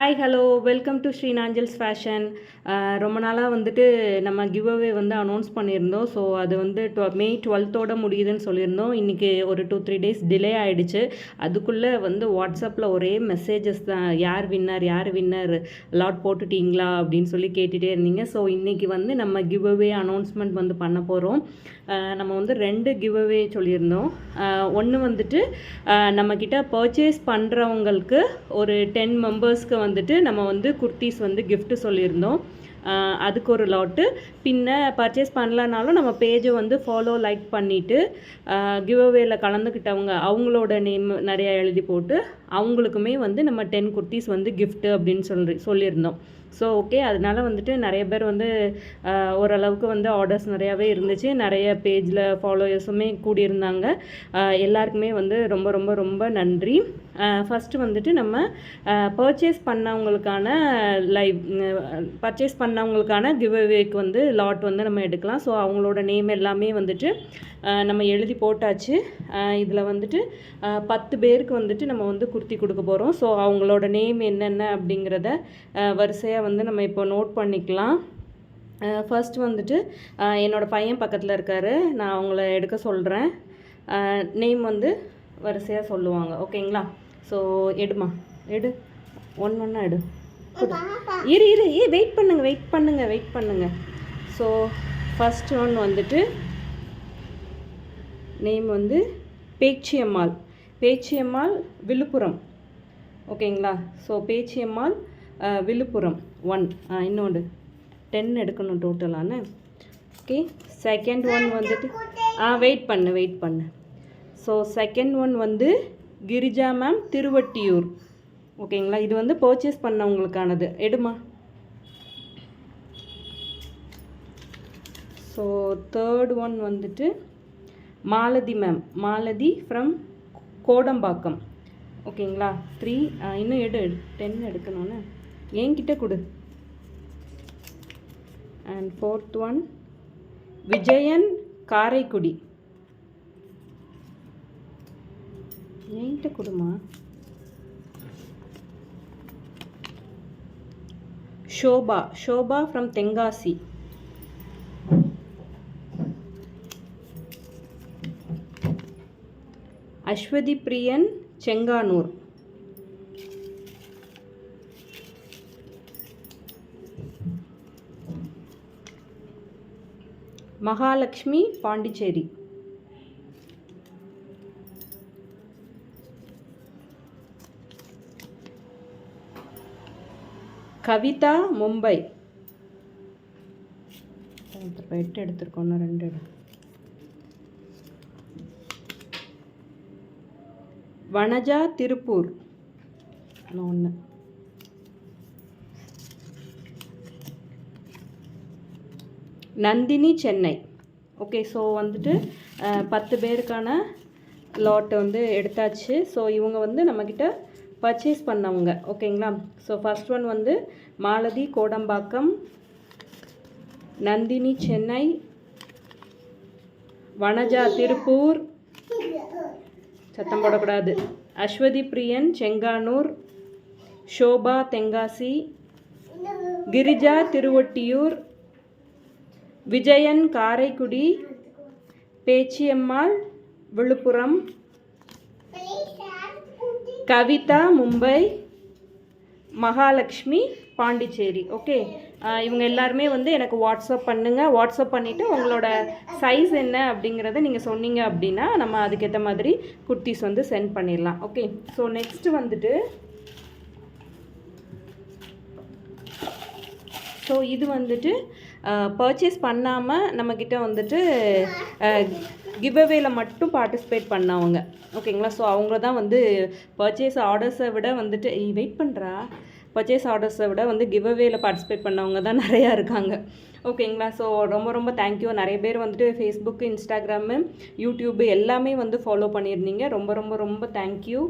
Hi hello welcome to Srinanjals fashion. ரொம்ப நாளாக வந்துட்டு நம்ம கிவ் அவே வந்து அனௌன்ஸ் பண்ணியிருந்தோம். ஸோ அது வந்து மே 12 முடியுதுன்னு சொல்லியிருந்தோம். இன்றைக்கி ஒரு 2-3 டேஸ் டிலே ஆகிடுச்சு. அதுக்குள்ளே வந்து வாட்ஸ்அப்பில் ஒரே மெசேஜஸ் தான், யார் வின்னர் லாட் போட்டுட்டீங்களா அப்படின்னு சொல்லி கேட்டுகிட்டே இருந்தீங்க. ஸோ இன்றைக்கி வந்து நம்ம கிவ் அவே அனௌன்ஸ்மெண்ட் வந்து பண்ண போகிறோம். நம்ம வந்து 2 கிவ் அவே சொல்லியிருந்தோம். ஒன்று வந்துட்டு நம்மக்கிட்ட பர்ச்சேஸ் பண்ணுறவங்களுக்கு ஒரு 10 மெம்பர்ஸ்க்கு வந்துட்டு நம்ம வந்து குர்த்திஸ் வந்து gift சொல்லியிருந்தோம். அதுக்கு ஒரு லாட்டு. பின்ன பர்ச்சேஸ் பண்ணலனாலும் நம்ம பேஜை வந்து ஃபாலோ லைக் பண்ணிவிட்டு கிவ் அவேல கலந்துக்கிட்டவங்க அவங்களோட நேம் நிறையா எழுதி போட்டு அவங்களுக்குமே வந்து நம்ம 10 குர்த்திஸ் வந்து gift அப்படின்னு சொல்லியிருந்தோம். ஸோ ஓகே, அதனால் வந்துட்டு நிறைய பேர் வந்து ஓரளவுக்கு வந்து ஆர்டர்ஸ் நிறையாவே இருந்துச்சு. நிறைய பேஜில் ஃபாலோயர்ஸுமே கூடியிருந்தாங்க. எல்லாருக்குமே வந்து ரொம்ப ரொம்ப ரொம்ப நன்றி. ஃபஸ்ட்டு வந்துட்டு நம்ம பர்ச்சேஸ் பண்ணவங்களுக்கான கிவ் அவேக்கு வந்து லாட் வந்து நம்ம எடுக்கலாம். ஸோ அவங்களோட நேம் எல்லாமே வந்துட்டு நம்ம எழுதி போட்டாச்சு. இதில் வந்துட்டு 10 பேருக்கு வந்துட்டு நம்ம வந்து குர்த்தி கொடுக்க போகிறோம். ஸோ அவங்களோட நேம் என்னென்ன அப்படிங்கிறத வரிசையாக வந்து நம்ம இப்போ நோட் பண்ணிக்கலாம். ஃபர்ஸ்ட் வந்துட்டு என்னோடய பையன் பக்கத்தில் இருக்கார், நான் அவங்கள எடுக்க சொல்கிறேன். நேம் வந்து வரிசையாக சொல்லுவாங்க, ஓகேங்களா? ஸோ எடு ஒன்றா எடு. இரு வெயிட் பண்ணுங்க. ஸோ ஃபஸ்ட் ஒன் வந்துட்டு நேம் வந்து பேச்சியம்மாள் விழுப்புரம், ஓகேங்களா? ஸோ பேச்சியம்மாள் விழுப்புரம் 1. இன்னொன்று 10 எடுக்கணும் டோட்டலான. ஓகே, செகண்ட் ஒன் வந்துட்டு வெயிட் பண்ணு. ஸோ செகண்ட் ஒன் வந்து கிரிஜா மேம் திருவட்டியூர், ஓகேங்களா? இது வந்து பர்ச்சேஸ் பண்ணவங்களுக்கானது. எடுமா. ஸோ தேர்ட் ஒன் வந்துட்டு மாலதி ஃப்ரம் கோடம்பாக்கம், ஓகேங்களா? 3. இன்னும் 10 எடுக்கணும்னு என்கிட்ட கொடு. And fourth one Vijayan Karaikudi, என்கிட்ட கொடுமா. ஷோபா ஃப்ரம் தென்காசி, அஸ்வதி பிரியன் செங்கானூர், மகாலட்சுமி பாண்டிச்சேரி, கவிதா மும்பை. 8 எடுத்துருக்கோம், 2 எடு. வனஜா திருப்பூர் 1. நந்தினி சென்னை. ஓகே, ஸோ வந்துட்டு 10 பேருக்கான லாட் வந்து எடுத்தாச்சு. ஸோ இவங்க வந்து நம்மக்கிட்ட பர்ச்சேஸ் பண்ணவங்க, ஓகேங்களா? ஸோ ஃபஸ்ட் ஒன் வந்து மாலதி கோடம்பாக்கம், நந்தினி சென்னை, வனஜா திருப்பூர், சத்தம் போடக்கூடாது, அஸ்வதி பிரியன் செங்கானூர், ஷோபா தென்காசி, கிரிஜா திருவொட்டியூர், விஜயன் காரைக்குடி, பேச்சியம்மாள் விழுப்புரம், கவிதா மும்பை, மகாலட்சுமி பாண்டிச்சேரி. ஓகே, இவங்க எல்லாருமே வந்து எனக்கு வாட்ஸ்அப் பண்ணுங்கள். வாட்ஸ்அப் பண்ணிவிட்டு உங்களோட சைஸ் என்ன அப்படிங்கிறத நீங்கள் சொன்னீங்க அப்படின்னா நம்ம அதுக்கேற்ற மாதிரி குர்த்திஸ் வந்து சென்ட் பண்ணிடலாம். ஓகே, ஸோ நெக்ஸ்ட்டு வந்துட்டு ஸோ இது வந்துட்டு பர்ச்சேஸ் பண்ணாமல் நம்மக்கிட்ட வந்துட்டு கிவ் அவேல மட்டும் பார்ட்டிசிபேட் பண்ணவங்க, ஓகேங்களா? ஸோ அவங்க தான் வந்து பர்ச்சேஸ் ஆர்டர்ஸை விட வந்துட்டு பர்ச்சேஸ் ஆர்டர்ஸை விட வந்து கிவ் அவேல பார்ட்டிசிபேட் பண்ணவங்க தான் நிறையா இருக்காங்க, ஓகேங்களா? ஸோ ரொம்ப ரொம்ப தேங்க்யூ. நிறைய பேர் வந்துட்டு ஃபேஸ்புக்கு, இன்ஸ்டாகிராமு, யூடியூப்பு எல்லாமே வந்து ஃபாலோ பண்ணியிருந்தீங்க. ரொம்ப ரொம்ப ரொம்ப தேங்க்யூ.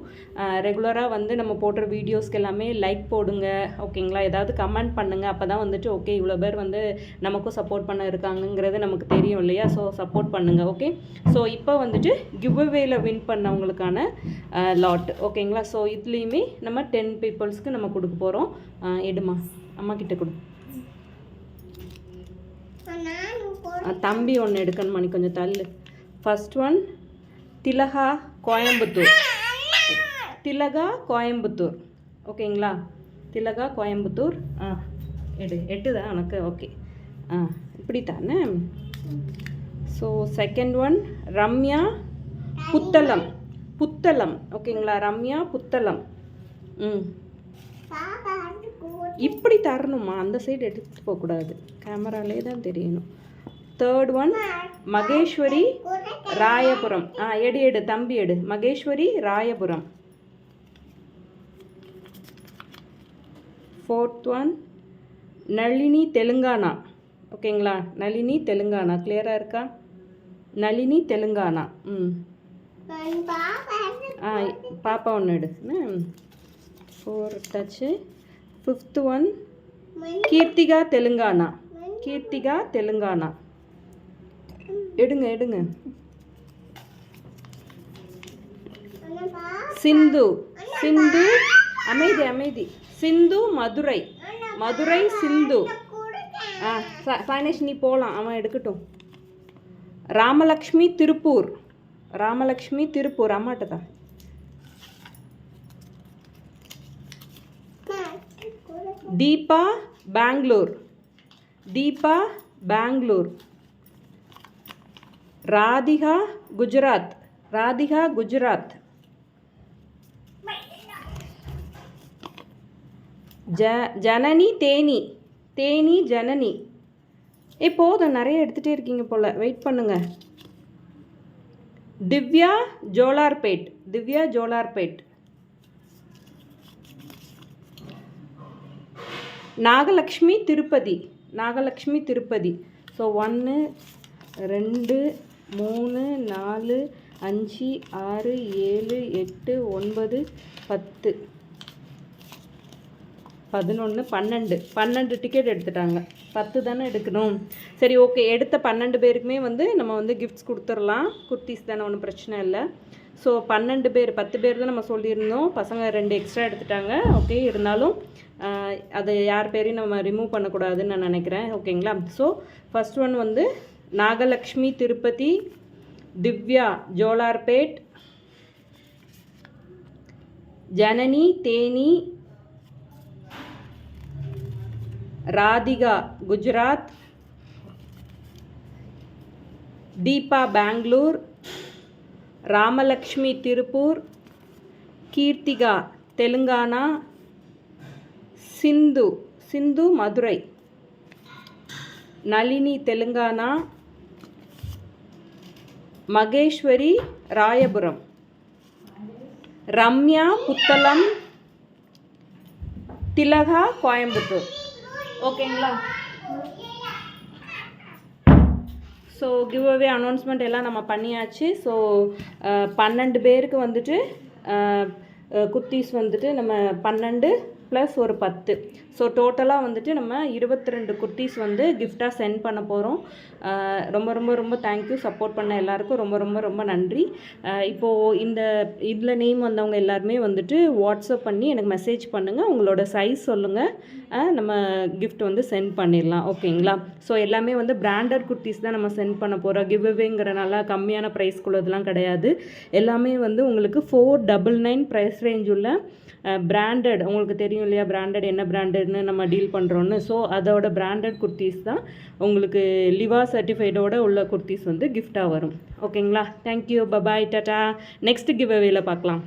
ரெகுலராக வந்து நம்ம போடுற வீடியோஸ்க்கு எல்லாமே லைக் போடுங்க, ஓகேங்களா? ஏதாவது கமெண்ட் பண்ணுங்கள். அப்போ தான் வந்துட்டு ஓகே இவ்வளோ பேர் வந்து நமக்கும் சப்போர்ட் பண்ண இருக்காங்கங்கிறது நமக்கு தெரியும் இல்லையா? ஸோ சப்போர்ட் பண்ணுங்கள், ஓகே? ஸோ இப்போ வந்துட்டு கிவ் அவேல வின் பண்ணவங்களுக்கான லாட், ஓகேங்களா? ஸோ இதுலேயுமே நம்ம 10 பீப்புள்ஸ்க்கு நம்ம கொடுக்க போகிறோம். போகிறோம். எடுமா, அம்மா கிட்ட கொடு. தம்பி ஒன்று எடுக்கணுமா, நீ கொஞ்சம் தள்ளு. ஃபர்ஸ்ட் ஒன் திலகா கோயம்புத்தூர். திலகா கோயம்புத்தூர். ஓகேங்களா? திலகா கோயம்புத்தூர். எட்டுதான் உனக்கு. ஓகே, இப்படி தானே. So second one Ramya Puttalam. Puttalam. ஓகேங்களா? ரம்யா புத்தளம். இப்படி தரணுமா, அந்த சைடு எடுத்துகிட்டு போகக்கூடாது, கேமராலே தான் தெரியணும். Third one Maheswari Royapuram. எடு தம்பி எடு. மகேஸ்வரி ராயபுரம். Fourth one Nalini Telangana. ஓகேங்களா? நளினி தெலுங்கானா. கிளியராக இருக்கா? நளினி தெலுங்கானா. பாப்பா ஒன்று எடு. 4 touch. Fifth one Keerthika Telangana. Keerthika Telangana. எடுங்க. சிந்து. அமைதி. சிந்து மதுரை. மதுரை சிந்து. சாய்னேஷ் நீ போகலாம், அவன் எடுக்கட்டும். ராமலக்ஷ்மி திருப்பூர். ராமலக்ஷ்மி திருப்பூர். அம்மாட்டதா. தீபா பெங்களூர். தீபா பெங்களூர். ராதிகா குஜராத். ராதிகா குஜராத். ஜனனி தேனி. தேனி ஜனனி. போதும், நிறைய எடுத்துகிட்டே இருக்கீங்க போல், வெயிட் பண்ணுங்க. திவ்யா ஜோலார்பேட். திவ்யா ஜோலார்பேட். நாகலக்ஷ்மி திருப்பதி. நாகலக்ஷ்மி திருப்பதி. ஸோ 1 2 3 4 5 6 7 8 9 10 11 12 டிக்கெட் எடுத்துட்டாங்க. 10 தானே எடுக்கணும். சரி, ஓகே. எடுத்த 12 பேருக்குமே வந்து நம்ம வந்து கிஃப்ட்ஸ் கொடுத்துடலாம். குர்த்திஸ் தானே, ஒன்றும் பிரச்சனை இல்லை. ஸோ 12 பேர், 10 பேர் தான் நம்ம சொல்லியிருந்தோம். பசங்க 2 எக்ஸ்ட்ரா எடுத்துட்டாங்க. ஓகே, இருந்தாலும் அதை யார் பேரையும் நம்ம ரிமூவ் பண்ணக்கூடாதுன்னு நான் நினைக்கிறேன். ஓகேங்களா? ஸோ ஃபர்ஸ்ட் ஒன் வந்து நாகலக்ஷ்மி திருப்பதி, திவ்யா ஜோலார்பேட், ஜனனி தேனி, ராதிகா குஜராத், தீபா பெங்களூர், ராமலக்ஷ்மி திருப்பூர், கீர்த்திகா தெலுங்கானா, சிந்து மதுரை, நளினி தெலுங்கானா, மகேஸ்வரி ராயபுரம், ரம்யா புத்தளம், திலகா கோயம்புத்தூர். ஓகேங்களா? ஸோ கிவ் அவே அனௌன்ஸ்மெண்ட் எல்லாம் நம்ம பண்ணியாச்சு. ஸோ 12 பேருக்கு வந்துட்டு குர்த்திஸ் வந்துட்டு நம்ம 12 + ஒரு 10. ஸோ டோட்டலாக வந்துட்டு நம்ம 22 குர்த்திஸ் வந்து கிஃப்டாக சென்ட் பண்ண போகிறோம். ரொம்ப ரொம்ப ரொம்ப தேங்க்யூ. சப்போர்ட் பண்ண எல்லாருக்கும் ரொம்ப ரொம்ப ரொம்ப நன்றி. இப்போது இதில் நேம் வந்தவங்க எல்லாருமே வந்துட்டு வாட்ஸ்அப் பண்ணி எனக்கு மெசேஜ் பண்ணுங்கள். உங்களோட சைஸ் சொல்லுங்கள், நம்ம கிஃப்ட் வந்து சென்ட் பண்ணிடலாம். ஓகேங்களா? ஸோ எல்லாமே வந்து பிராண்டட் குர்த்திஸ் தான் நம்ம சென்ட் பண்ண போகிறோம். கிவ் அவேங்கிறனால கம்மியான ப்ரைஸ்க்குள்ளதெல்லாம் கிடையாது. எல்லாமே வந்து உங்களுக்கு 499 ப்ரைஸ் ரேஞ்ச் உள்ள பிராண்டட். உங்களுக்கு தெரியும் இல்லையா, பிராண்டட் என்ன பிராண்டட்னு நம்ம டீல் பண்ணுறோன்னு. ஸோ அதோட பிராண்டட் குர்த்திஸ் தான் உங்களுக்கு லிவா சர்டிஃபைடோட உள்ள குர்த்திஸ் வந்து கிஃப்டாக வரும். ஓகேங்களா? Thank you. Bye bye, tata. Next give அவேல பார்க்கலாம்.